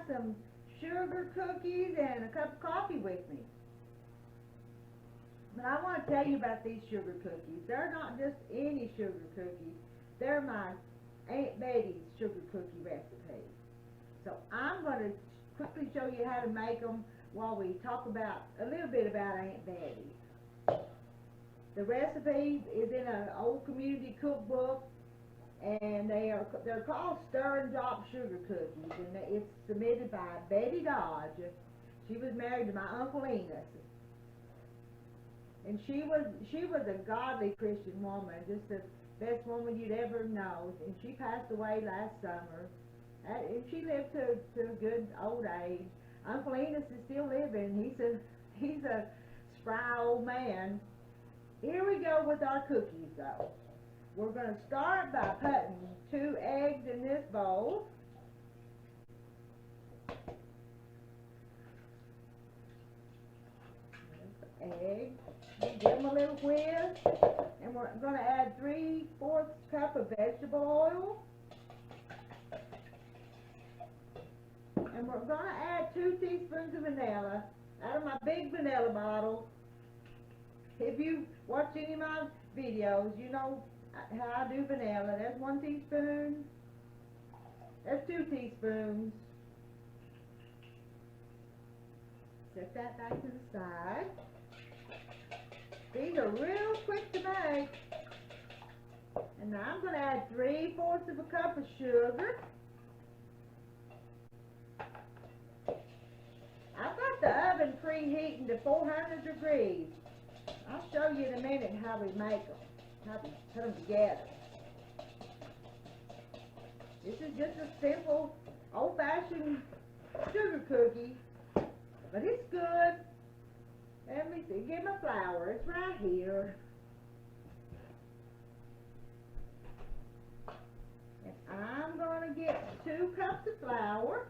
some sugar cookies and a cup of coffee with me. But I want to tell you about these sugar cookies. They're not just any sugar cookies. They're my Aunt Betty's sugar cookie recipe. So I'm going to quickly show you how to make them while we talk about a little bit about Aunt Betty. The recipe is in an old community cookbook, and they're called Stir and Drop Sugar Cookies, and it's submitted by Betty Dodge. She was married to my Uncle Enos, and she was a godly Christian woman, just the best woman you'd ever know. And she passed away last summer, and she lived to a good old age. Uncle Enos is still living. He's a spry old man. Here we go with our cookies, though. We're going to start by putting 2 eggs in this bowl. Eggs. Give them a little whisk. And we're going to add 3/4 cup of vegetable oil. And we're going to add 2 teaspoons of vanilla out of my big vanilla bottle. If you watch any of my videos, you know how I do vanilla. That's 1 teaspoon. That's 2 teaspoons. Set that back to the side. These are real quick to make. And now I'm going to add 3/4 of a cup of sugar. I've got the oven preheating to 400 degrees. I'll show you in a minute how we make them, how we put them together. This is just a simple, old-fashioned sugar cookie, but it's good. Let me see, get my flour. It's right here. And I'm going to get 2 cups of flour.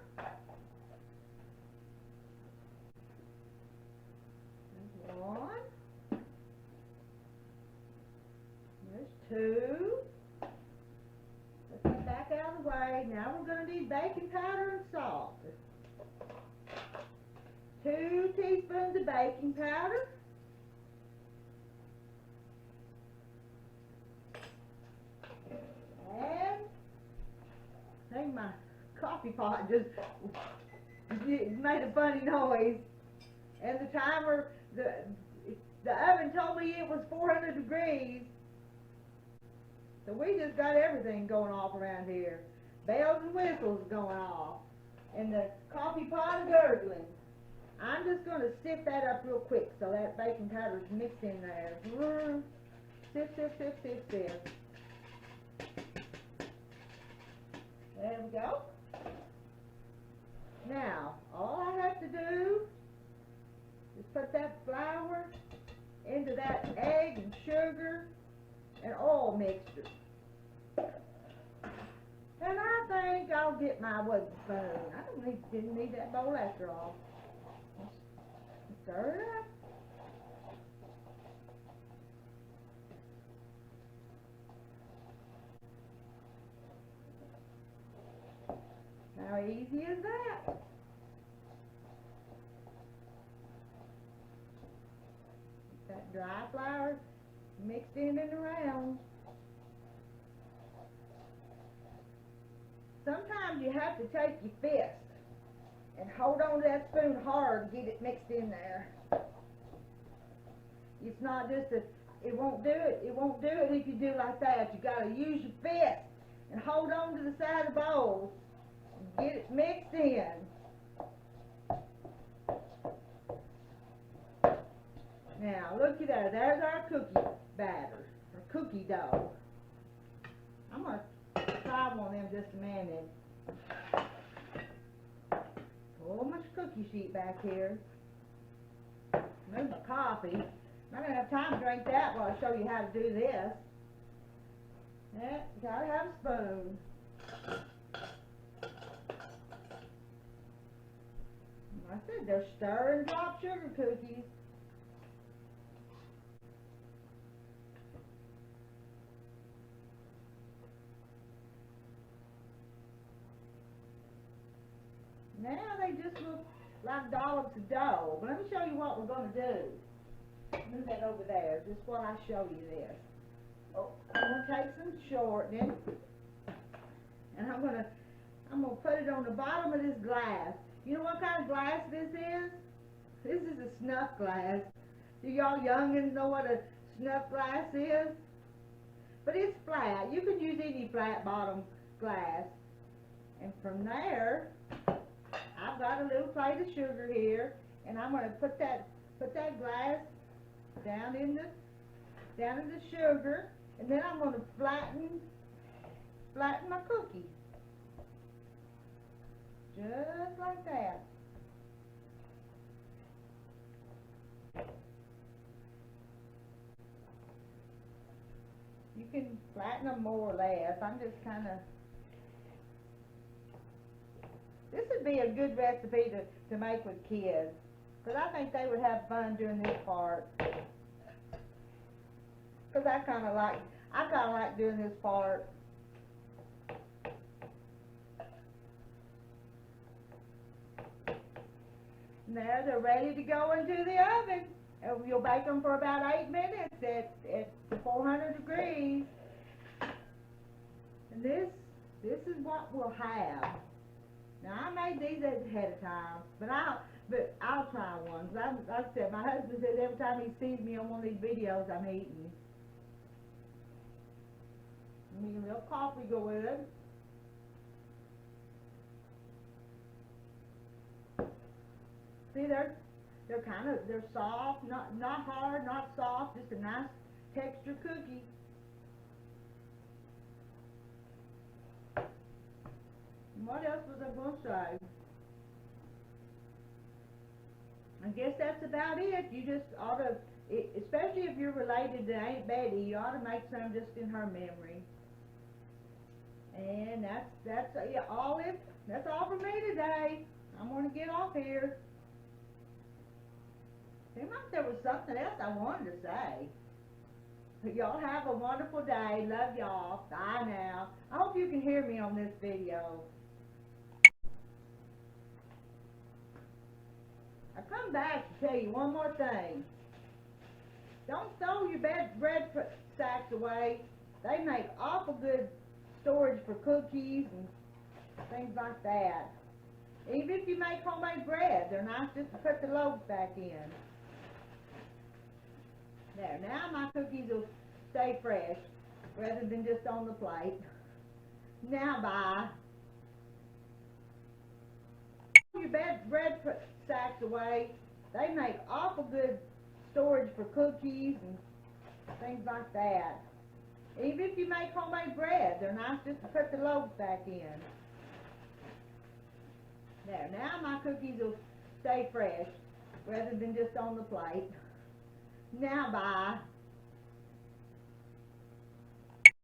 There's 1. There's 2. Let's get back out of the way. Now we're going to need baking powder and salt. 2 teaspoons of baking powder. And I think my coffee pot just made a funny noise. And the timer, the oven told me it was 400 degrees. So we just got everything going off around here. Bells and whistles going off. And the coffee pot is gurgling. I'm just going to sift that up real quick so that baking powder is mixed in there. Sift, sift, sift, sift, sift. There we go. Now, all I have to do is put that flour into that egg and sugar and oil mixture. And I think I'll get my wooden spoon. I didn't need that bowl after all. Stir it up. How easy is that? That dry flour mixed in and around. Sometimes you have to take your fist and hold on to that spoon hard to get it mixed in there. It's not just it won't do it. It won't do it if you do like that. You got to use your fist and hold on to the side of the bowl and get it mixed in. Now look at that. There's our cookie batter, or cookie dough. I'm going to try one of them just a minute. Pull my cookie sheet back here. Move my coffee. I'm not going to have time to drink that while I show you how to do this. Yeah, you gotta have a spoon. I said they're stir and drop sugar cookies. Now they just look like dollops of dough. But let me show you what we're going to do. Move that over there, just while I show you this. Oh, I'm going to take some shortening, and I'm going to put it on the bottom of this glass. You know what kind of glass this is? This is a snuff glass. Do y'all youngins know what a snuff glass is? But it's flat. You can use any flat bottom glass. And from there, I've got a little plate of sugar here, and I'm going to put that glass down in the sugar, and then I'm going to flatten my cookie. Just like that. You can flatten them more or less. I'm just kind of... This would be a good recipe to make with kids, because I think they would have fun doing this part. Because I kind of like doing this part. Now they're ready to go into the oven. And you'll bake them for about 8 minutes at 400 degrees. And this is what we'll have. Now I made these ahead of time, but I'll try one. Like I said, my husband says every time he sees me on one of these videos, I'm eating. Make a little coffee go with it. See, they're soft, not hard, not soft, just a nice texture cookie. And what else was I going to say? I guess that's about it. You just ought to, especially if you're related to Aunt Betty, you ought to make some just in her memory. And that's all for me today. I'm going to get off here. Seemed like there was something else I wanted to say. But y'all have a wonderful day. Love y'all. Bye now. I hope you can hear me on this video. I come back to tell you one more thing. Don't throw your bread sacks away. They make awful good storage for cookies and things like that. Even if you make homemade bread, they're nice just to put the loaves back in. There, now my cookies will stay fresh rather than just on the plate. Now bye. Your bread sacks away. They make awful good storage for cookies and things like that. Even if you make homemade bread, they're nice just to put the loaves back in. There, now my cookies will stay fresh rather than just on the plate. Now bye.